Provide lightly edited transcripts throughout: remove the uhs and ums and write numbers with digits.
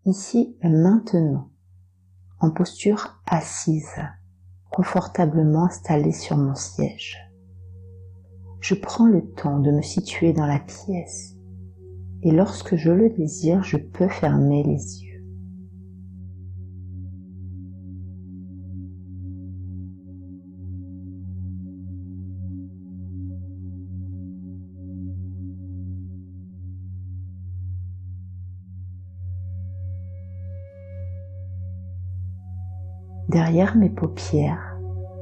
Ici et maintenant, en posture assise, confortablement installée sur mon siège. Je prends le temps de me situer dans la pièce et lorsque je le désire, je peux fermer les yeux. Derrière mes paupières,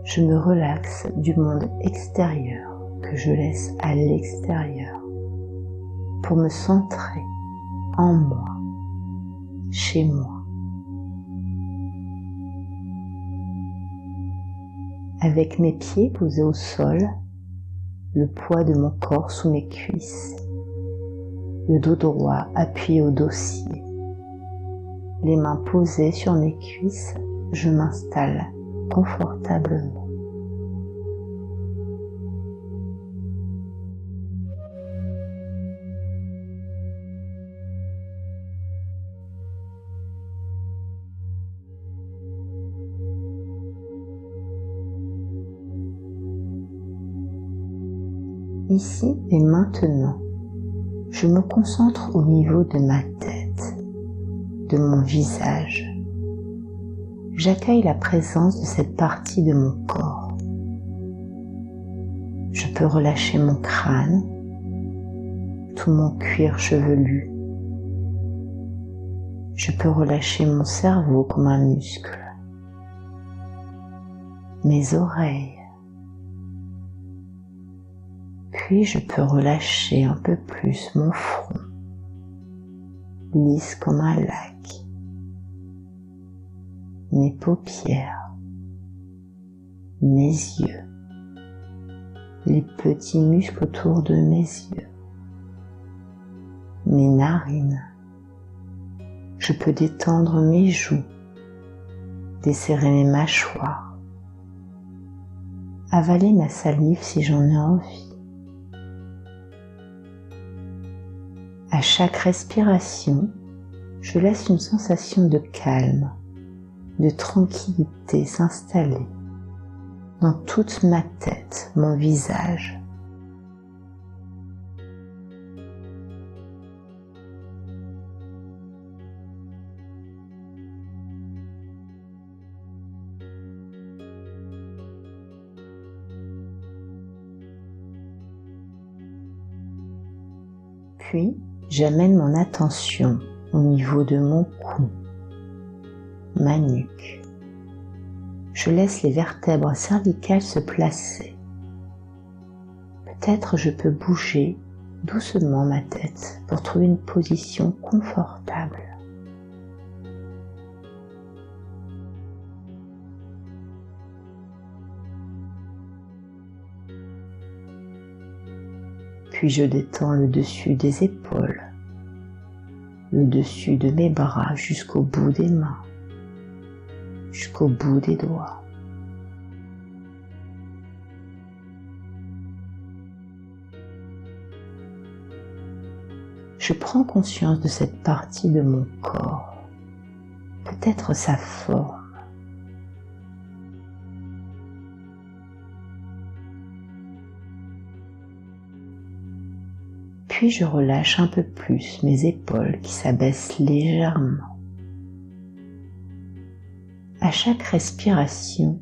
je me relaxe du monde extérieur que je laisse à l'extérieur pour me centrer en moi, chez moi. Avec mes pieds posés au sol, le poids de mon corps sous mes cuisses, le dos droit appuyé au dossier, les mains posées sur mes cuisses, je m'installe confortablement. Ici et maintenant, je me concentre au niveau de ma tête, de mon visage. J'accueille la présence de cette partie de mon corps. Je peux relâcher mon crâne, tout mon cuir chevelu. Je peux relâcher mon cerveau comme un muscle, mes oreilles. Puis je peux relâcher un peu plus mon front, lisse comme un lac, mes paupières, mes yeux, les petits muscles autour de mes yeux, mes narines. Je peux détendre mes joues, desserrer mes mâchoires, avaler ma salive si j'en ai envie. À chaque respiration, je laisse une sensation de calme, de tranquillité s'installer dans toute ma tête, mon visage. Puis, j'amène mon attention au niveau de mon cou, ma nuque. Je laisse les vertèbres cervicales se placer. Peut-être je peux bouger doucement ma tête pour trouver une position confortable. Puis je détends le dessus des épaules, le dessus de mes bras jusqu'au bout des mains, jusqu'au bout des doigts. Je prends conscience de cette partie de mon corps, peut-être sa forme. Puis je relâche un peu plus mes épaules qui s'abaissent légèrement. À chaque respiration,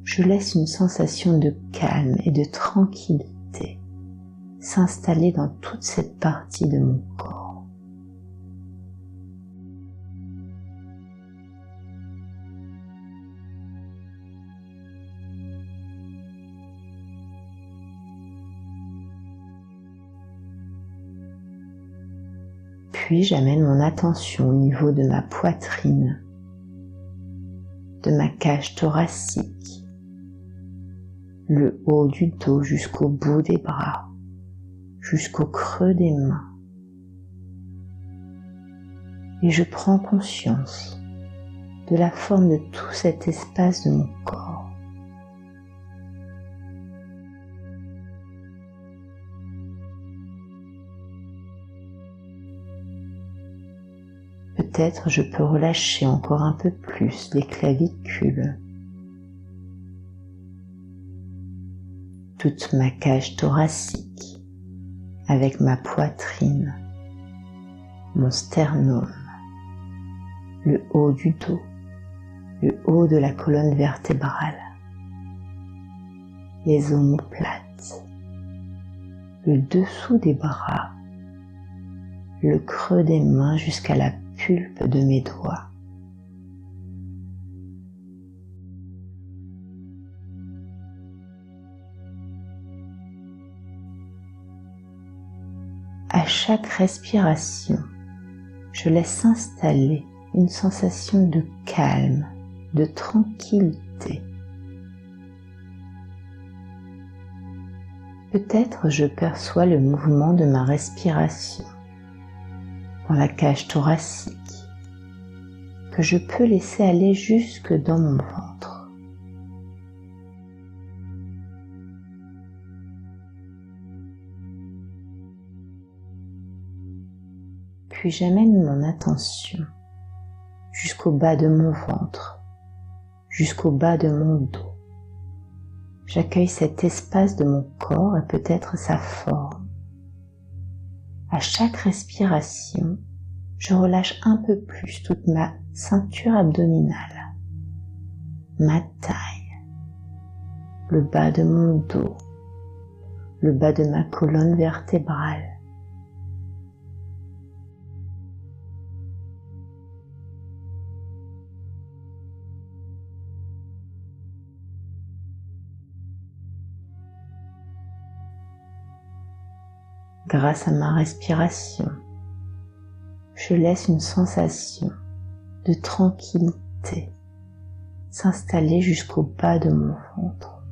je laisse une sensation de calme et de tranquillité s'installer dans toute cette partie de mon corps. Puis j'amène mon attention au niveau de ma poitrine, de ma cage thoracique, le haut du dos jusqu'au bout des bras, jusqu'au creux des mains. Et je prends conscience de la forme de tout cet espace de mon corps. Peut-être je peux relâcher encore un peu plus les clavicules, toute ma cage thoracique avec ma poitrine, mon sternum, le haut du dos, le haut de la colonne vertébrale, les omoplates, le dessous des bras, le creux des mains jusqu'à la pulpe de mes doigts. À chaque respiration, je laisse s'installer une sensation de calme, de tranquillité. Peut-être je perçois le mouvement de ma respiration dans la cage thoracique, que je peux laisser aller jusque dans mon ventre. Puis j'amène mon attention jusqu'au bas de mon ventre, jusqu'au bas de mon dos. J'accueille cet espace de mon corps et peut-être sa forme. À chaque respiration, je relâche un peu plus toute ma ceinture abdominale, ma taille, le bas de mon dos, le bas de ma colonne vertébrale. Grâce à ma respiration, je laisse une sensation de tranquillité s'installer jusqu'au bas de mon ventre.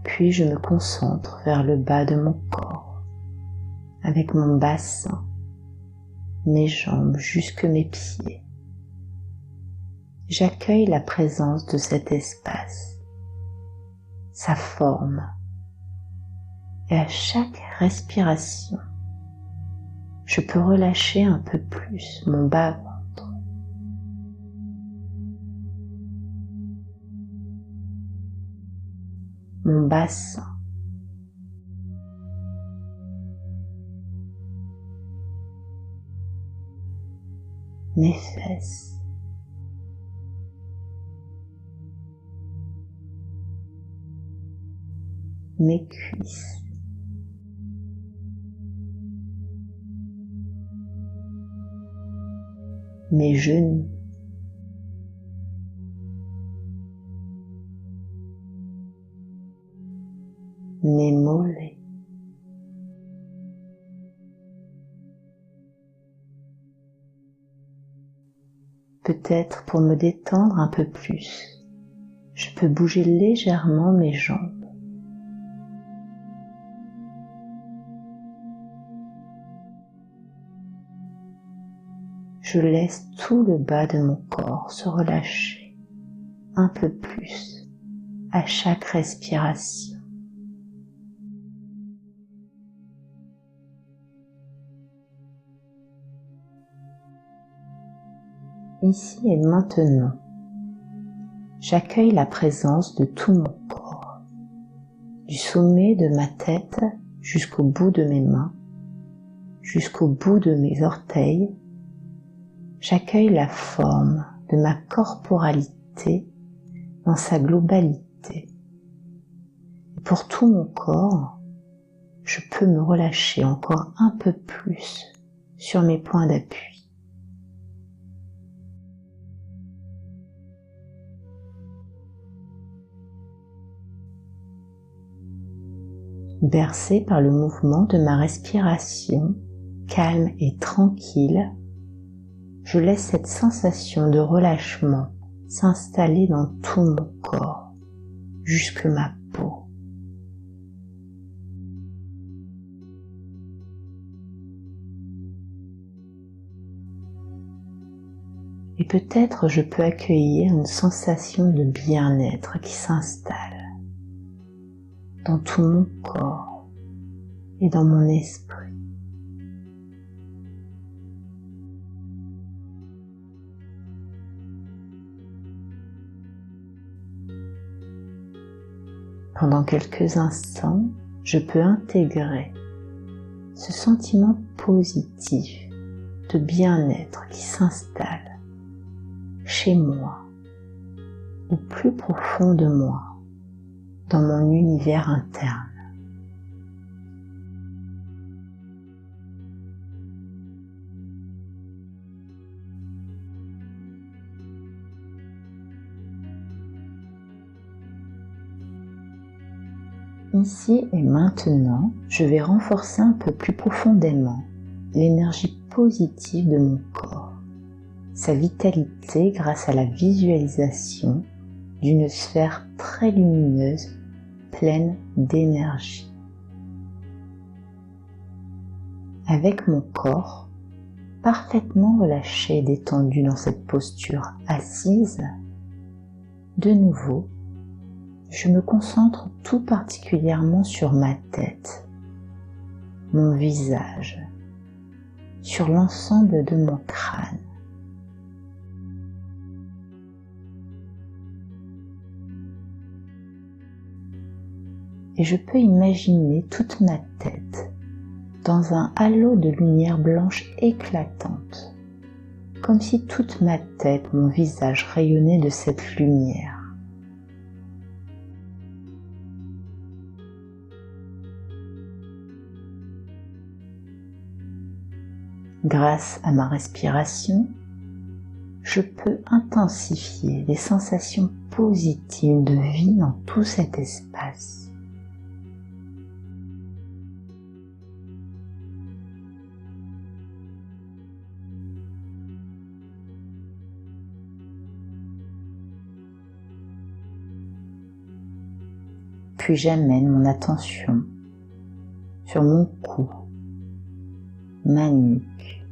Puis je me concentre vers le bas de mon corps, avec mon bassin, mes jambes jusque mes pieds. J'accueille la présence de cet espace, sa forme, et à chaque respiration, je peux relâcher un peu plus mon bas-ventre. Mon bassin, mes fesses, mes cuisses, mes genoux, mes mollets, peut-être pour me détendre un peu plus, je peux bouger légèrement mes jambes. Je laisse tout le bas de mon corps se relâcher un peu plus à chaque respiration. Ici et maintenant, j'accueille la présence de tout mon corps, du sommet de ma tête jusqu'au bout de mes mains, jusqu'au bout de mes orteils. J'accueille la forme de ma corporalité dans sa globalité. Et pour tout mon corps, je peux me relâcher encore un peu plus sur mes points d'appui. Bercé par le mouvement de ma respiration, calme et tranquille, je laisse cette sensation de relâchement s'installer dans tout mon corps, jusque ma peau. Et peut-être je peux accueillir une sensation de bien-être qui s'installe dans tout mon corps et dans mon esprit. Pendant quelques instants, je peux intégrer ce sentiment positif de bien-être qui s'installe chez moi, au plus profond de moi, dans mon univers interne. Ici et maintenant, je vais renforcer un peu plus profondément l'énergie positive de mon corps, sa vitalité grâce à la visualisation d'une sphère très lumineuse, pleine d'énergie. Avec mon corps parfaitement relâché et détendu dans cette posture assise, de nouveau, je me concentre tout particulièrement sur ma tête, mon visage, sur l'ensemble de mon crâne. Et je peux imaginer toute ma tête dans un halo de lumière blanche éclatante, comme si toute ma tête, mon visage rayonnait de cette lumière. Grâce à ma respiration, je peux intensifier les sensations positives de vie dans tout cet espace. Puis j'amène mon attention sur mon cou, ma nuque,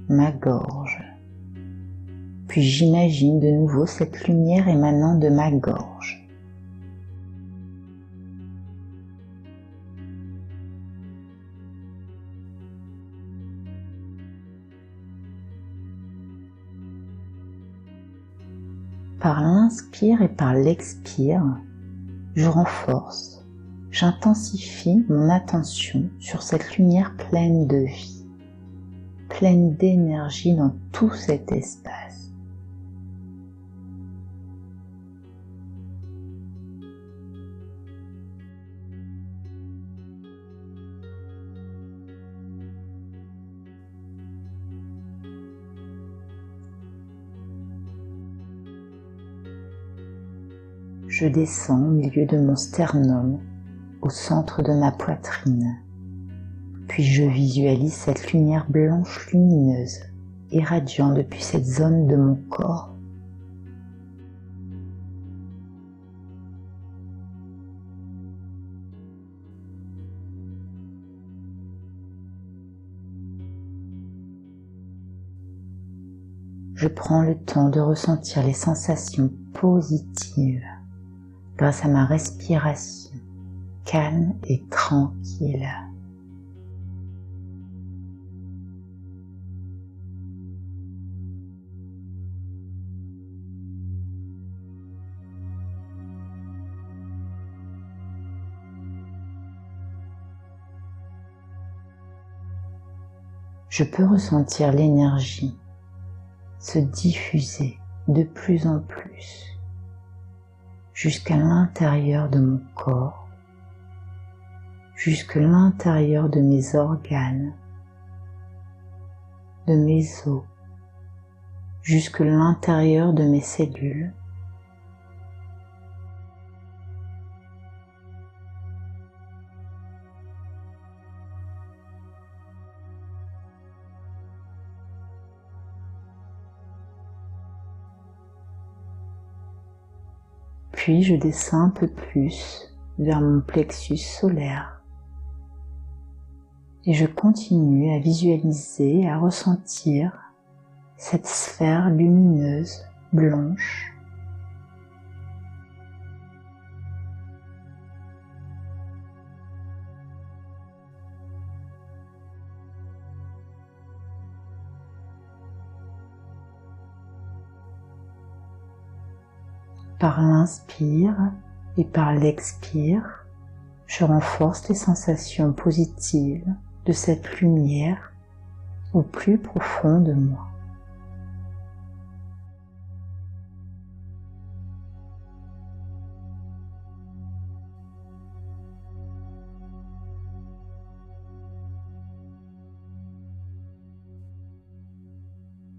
ma gorge. Puis j'imagine de nouveau cette lumière émanant de ma gorge. Par l'inspire et par l'expire, je renforce, j'intensifie mon attention sur cette lumière pleine de vie, pleine d'énergie dans tout cet espace. Je descends au milieu de mon sternum, au centre de ma poitrine. Puis je visualise cette lumière blanche lumineuse, irradiant depuis cette zone de mon corps. Je prends le temps de ressentir les sensations positives grâce à ma respiration calme et tranquille. Je peux ressentir l'énergie se diffuser de plus en plus jusqu'à l'intérieur de mon corps, jusqu'à l'intérieur de mes organes, de mes os, jusqu'à l'intérieur de mes cellules. Puis je descends un peu plus vers mon plexus solaire et je continue à visualiser, à ressentir cette sphère lumineuse, blanche, par l'inspire et par l'expire, je renforce les sensations positives de cette lumière au plus profond de moi.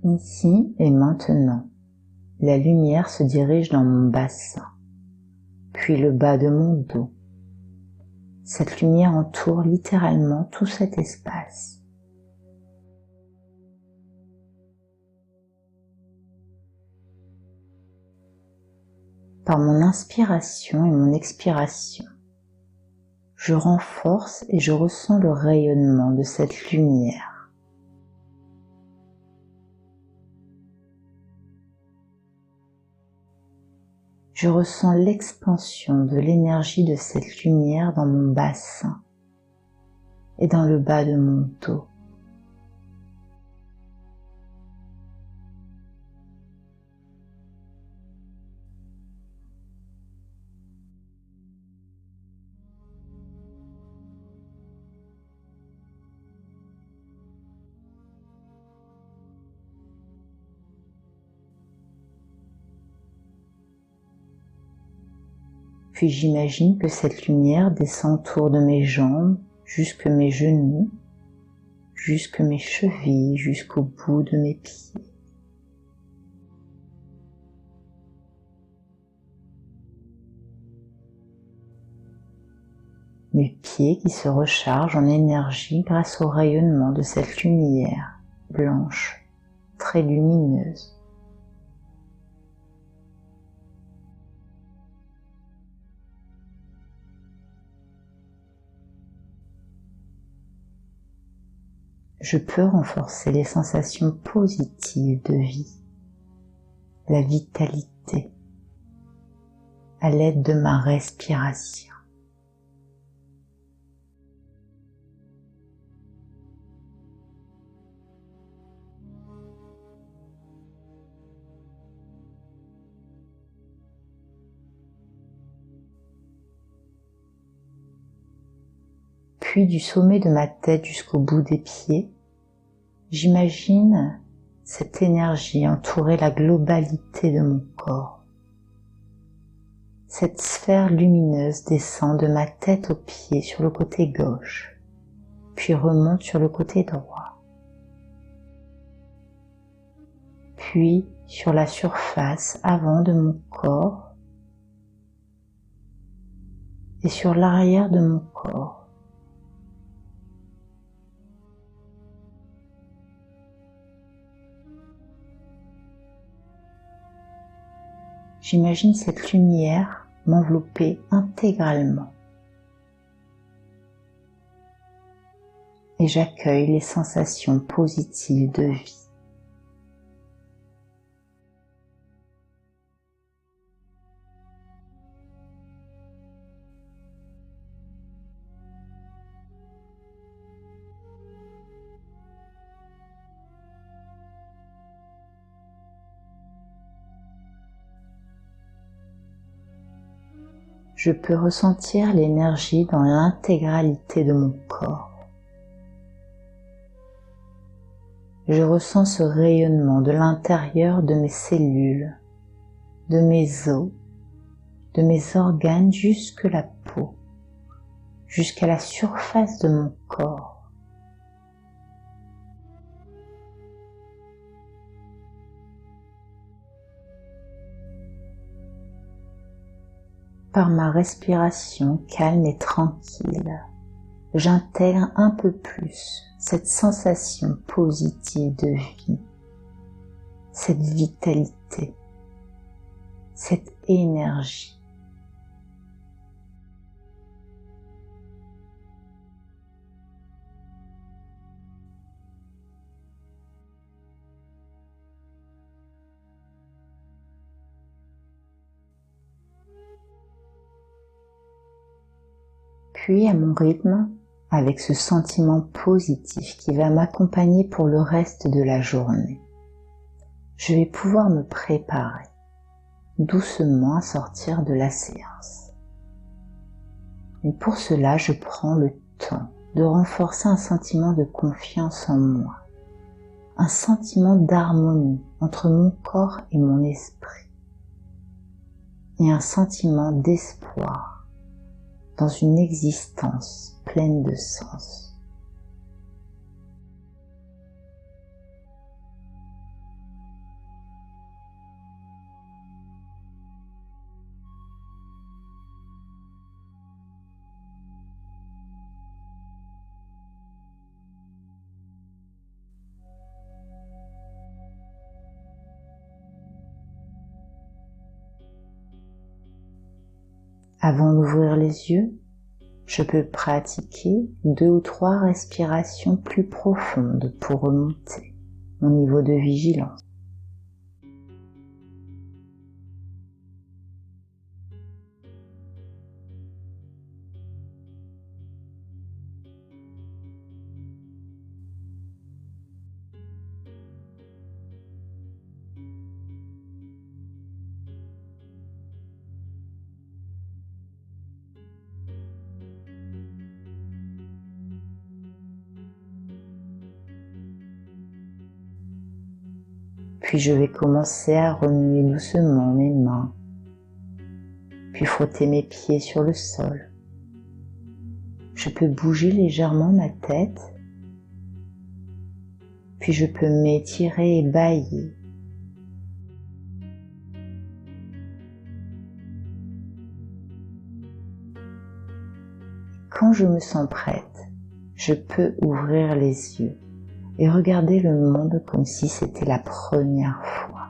Ici et maintenant, la lumière se dirige dans mon bassin, puis le bas de mon dos. Cette lumière entoure littéralement tout cet espace. Par mon inspiration et mon expiration, je renforce et je ressens le rayonnement de cette lumière. Je ressens l'expansion de l'énergie de cette lumière dans mon bassin et dans le bas de mon dos. Puis j'imagine que cette lumière descend autour de mes jambes, jusque mes genoux, jusque mes chevilles, jusqu'au bout de mes pieds. Mes pieds qui se rechargent en énergie grâce au rayonnement de cette lumière blanche, très lumineuse. Je peux renforcer les sensations positives de vie, la vitalité, à l'aide de ma respiration. Puis du sommet de ma tête jusqu'au bout des pieds, j'imagine cette énergie entourer la globalité de mon corps. Cette sphère lumineuse descend de ma tête aux pieds sur le côté gauche, puis remonte sur le côté droit, puis sur la surface avant de mon corps et sur l'arrière de mon corps. J'imagine cette lumière m'envelopper intégralement et j'accueille les sensations positives de vie. Je peux ressentir l'énergie dans l'intégralité de mon corps. Je ressens ce rayonnement de l'intérieur de mes cellules, de mes os, de mes organes jusque la peau, jusqu'à la surface de mon corps. Par ma respiration calme et tranquille, j'intègre un peu plus cette sensation positive de vie, cette vitalité, cette énergie. Puis à mon rythme, avec ce sentiment positif qui va m'accompagner pour le reste de la journée, je vais pouvoir me préparer doucement à sortir de la séance. Et pour cela, je prends le temps de renforcer un sentiment de confiance en moi, un sentiment d'harmonie entre mon corps et mon esprit, et un sentiment d'espoir dans une existence pleine de sens. Avant d'ouvrir les yeux, je peux pratiquer 2 ou 3 respirations plus profondes pour remonter mon niveau de vigilance. Puis je vais commencer à remuer doucement mes mains, puis frotter mes pieds sur le sol. Je peux bouger légèrement ma tête, puis je peux m'étirer et bâiller. Quand je me sens prête, je peux ouvrir les yeux et regarder le monde comme si c'était la première fois.